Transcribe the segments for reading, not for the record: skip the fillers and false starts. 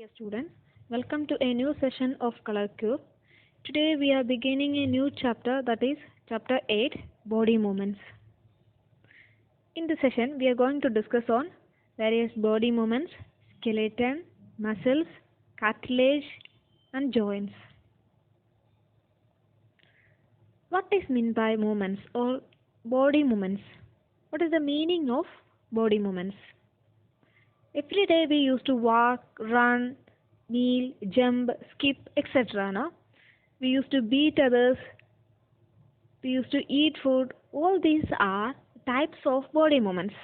Dear students, welcome to a new session of Color Cube. Today we are beginning a new chapter, that is chapter 8, Body Movements. In this session we are going to discuss on various body movements, skeleton, muscles, cartilage and joints. What is meant by movements or body movements? What is the meaning of body movements? Every day we used to walk, run, kneel, jump, skip, etc. No? We used to beat others, we used to eat food. All these are types of body movements.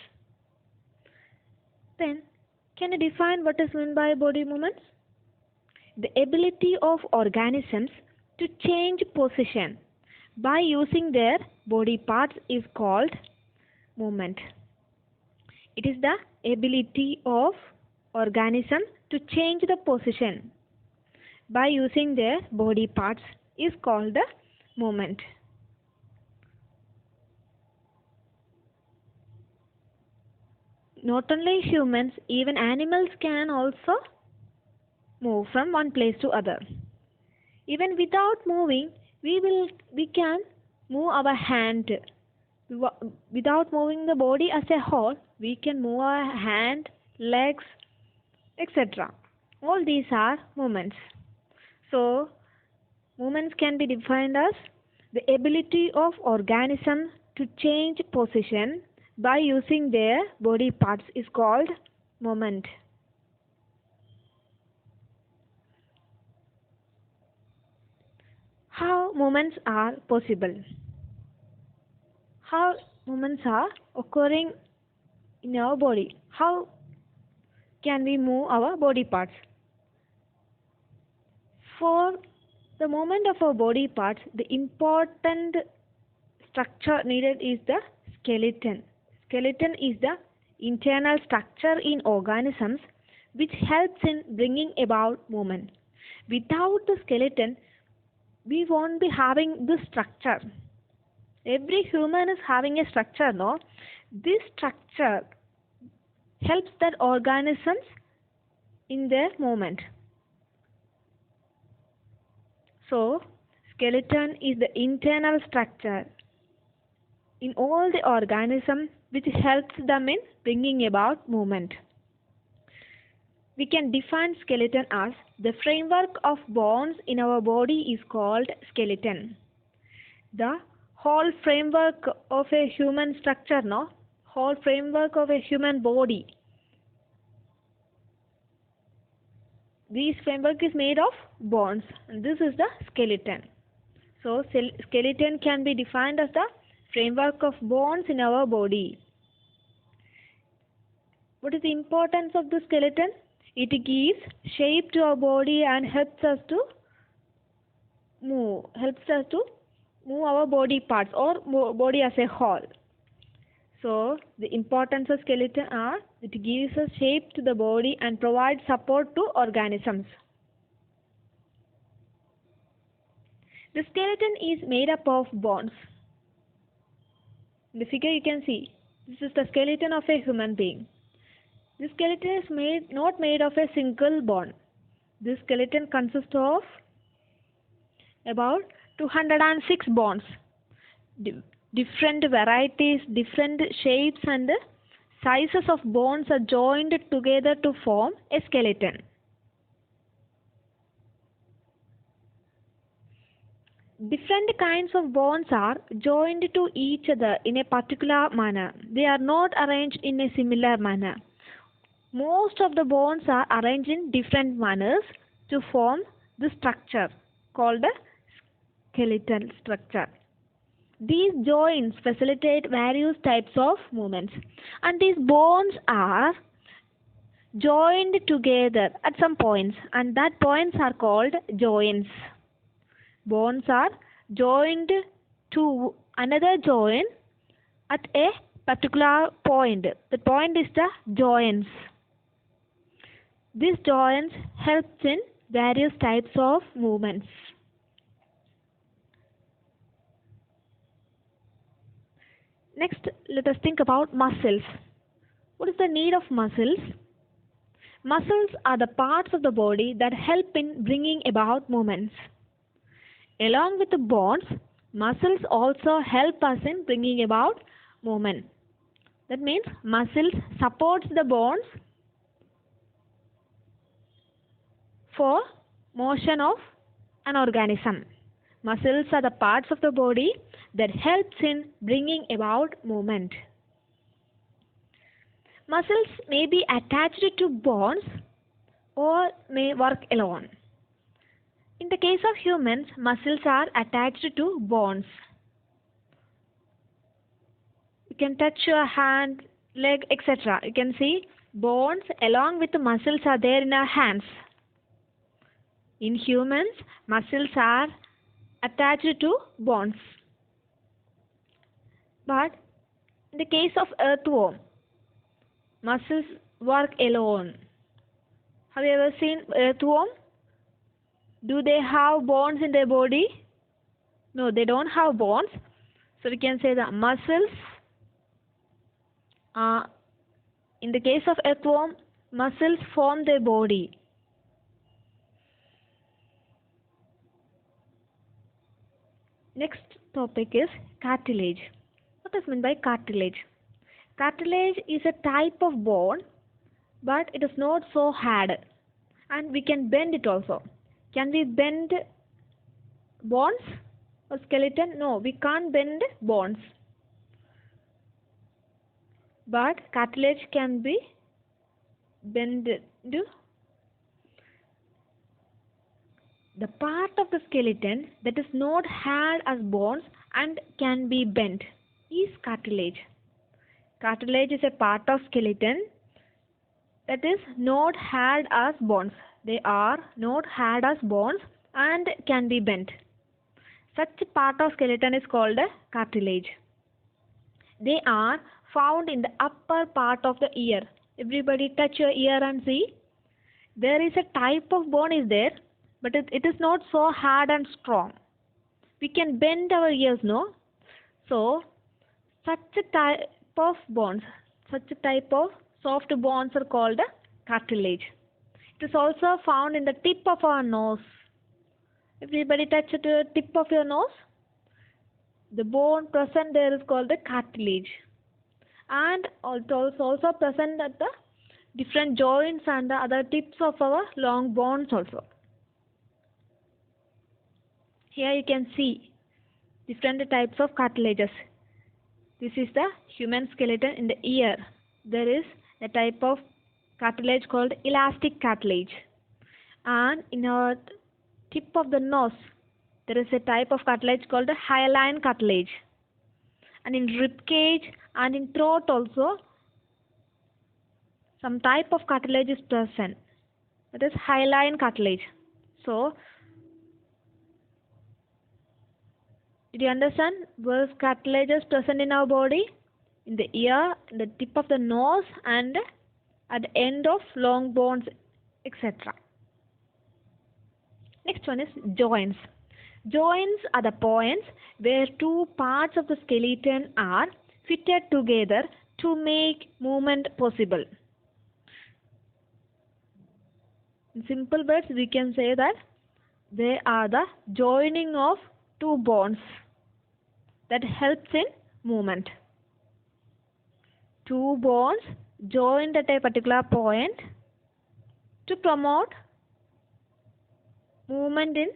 Then, can you define what is meant by body movements? The ability of organisms to change position by using their body parts is called movement. It is the ability of organism to change the position by using their body parts is called the movement. Not only humans, even animals can also move from one place to other. Even without moving, we can move our hand. Without moving the body as a whole, we can move our hand, legs, etc. All these are movements. So, movements can be defined as the ability of organisms to change position by using their body parts is called movement. How movements are possible? How movements are occurring in our body? How can we move our body parts? For the movement of our body parts, the important structure needed is the skeleton. Skeleton is the internal structure in organisms which helps in bringing about movement. Without the skeleton, we won't be having this structure. Every human is having a structure, no? This structure helps that organisms in their movement. So, skeleton is the internal structure in all the organisms which helps them in bringing about movement. We can define skeleton as the framework of bones in our body is called skeleton. The whole framework of a human structure, no? Whole framework of a human body. This framework is made of bones, and this is the skeleton. So, skeleton can be defined as the framework of bones in our body. What is the importance of the skeleton? It gives shape to our body and helps us to move our body parts or body as a whole. So, the importance of skeleton are it gives a shape to the body and provides support to organisms. The skeleton is made up of bones. In the figure you can see, this is the skeleton of a human being. This skeleton is not made of a single bone. This skeleton consists of about 206 bones. Different varieties, different shapes and sizes of bones are joined together to form a skeleton. Different kinds of bones are joined to each other in a particular manner. They are not arranged in a similar manner. Most of the bones are arranged in different manners to form the structure called a skeletal structure. These joints facilitate various types of movements, and these bones are joined together at some points, and that points are called joints. Bones are joined to another joint at a particular point. The point is the joints. These joints help in various types of movements. Next, let us think about muscles. What is the need of muscles? Muscles are the parts of the body that help in bringing about movements. Along with the bones, muscles also help us in bringing about movement. That means muscles supports the bones for motion of an organism. Muscles are the parts of the body that helps in bringing about movement. Muscles may be attached to bones or may work alone. In the case of humans, muscles are attached to bones. You can touch your hand, leg, etc. You can see bones along with the muscles are there in our hands. In humans, muscles are attached to bones. But in the case of earthworm, muscles work alone. Have you ever seen earthworm? Do they have bones in their body? No, they don't have bones. So we can say that muscles, in the case of earthworm, muscles form their body. Next topic is cartilage. What is meant by cartilage? Cartilage is a type of bone, but it is not so hard, and we can bend it also. Can we bend bones or skeleton? No, we can't bend bones. But cartilage can be bended. The part of the skeleton that is not hard as bones and can be bent is cartilage. Cartilage is a part of skeleton that is not hard as bones. They are not hard as bones and can be bent. Such a part of skeleton is called cartilage. They are found in the upper part of the ear. Everybody touch your ear and see. There is a type of bone is there, but it is not so hard and strong. We can bend our ears, no? So, such a type of bones, such a type of soft bones are called cartilage. It is also found in the tip of our nose. Everybody touch the tip of your nose. The bone present there is called the cartilage. And also present at the different joints and the other tips of our long bones also. Here you can see different types of cartilages. This is the human skeleton. In the ear, there is a type of cartilage called elastic cartilage. And in our tip of the nose, there is a type of cartilage called the hyaline cartilage. And in rib cage and in throat also, some type of cartilage is present. That is hyaline cartilage. So, did you understand? Where cartilage is present in our body? In the ear, in the tip of the nose, and at the end of long bones, etc. Next one is joints. Joints are the points where two parts of the skeleton are fitted together to make movement possible. In simple words, we can say that they are the joining of two bones that helps in movement. Two bones joined at a particular point to promote movement in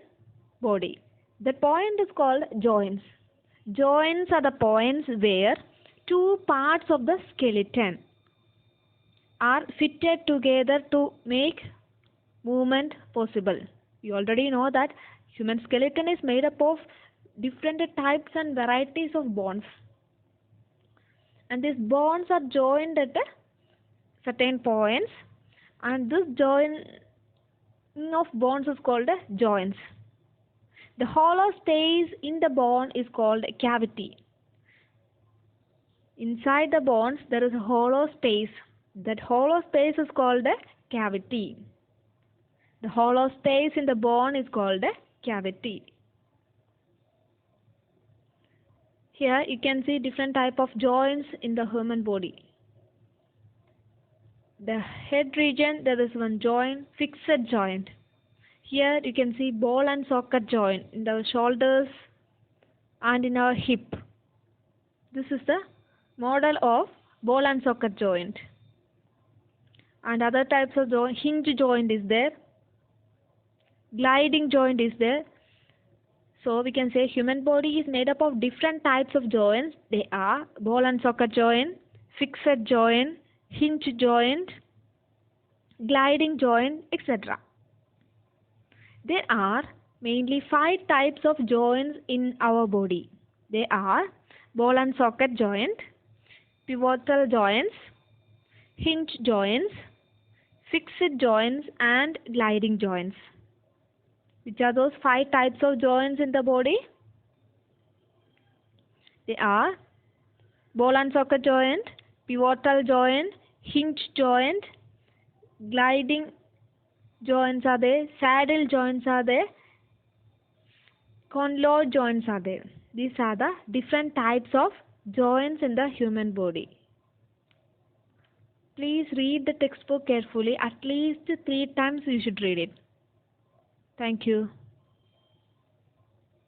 body. The point is called joints. Joints are the points where two parts of the skeleton are fitted together to make movement possible. You already know that human skeleton is made up of different types and varieties of bones. And these bones are joined at certain points, and this joining of bones is called joints. The hollow space in the bone is called a cavity. Inside the bones there is a hollow space. That hollow space is called a cavity. The hollow space in the bone is called a cavity. Here you can see different type of joints in the human body. The head region, there is one joint, fixed joint. Here you can see ball and socket joint in the shoulders and in our hip. This is the model of ball and socket joint. And other types of joint, hinge joint is there, gliding joint is there. So we can say human body is made up of different types of joints. They are ball and socket joint, fixed joint, hinge joint, gliding joint, etc. There are mainly 5 types of joints in our body. They are ball and socket joint, pivotal joints, hinge joints, fixed joints, and gliding joints. Which are those 5 types of joints in the body? They are ball and socket joint, pivotal joint, hinge joint, gliding joints are there, saddle joints are there, condylar joints are there. These are the different types of joints in the human body. Please read the textbook carefully. At least 3 times you should read it. Thank you.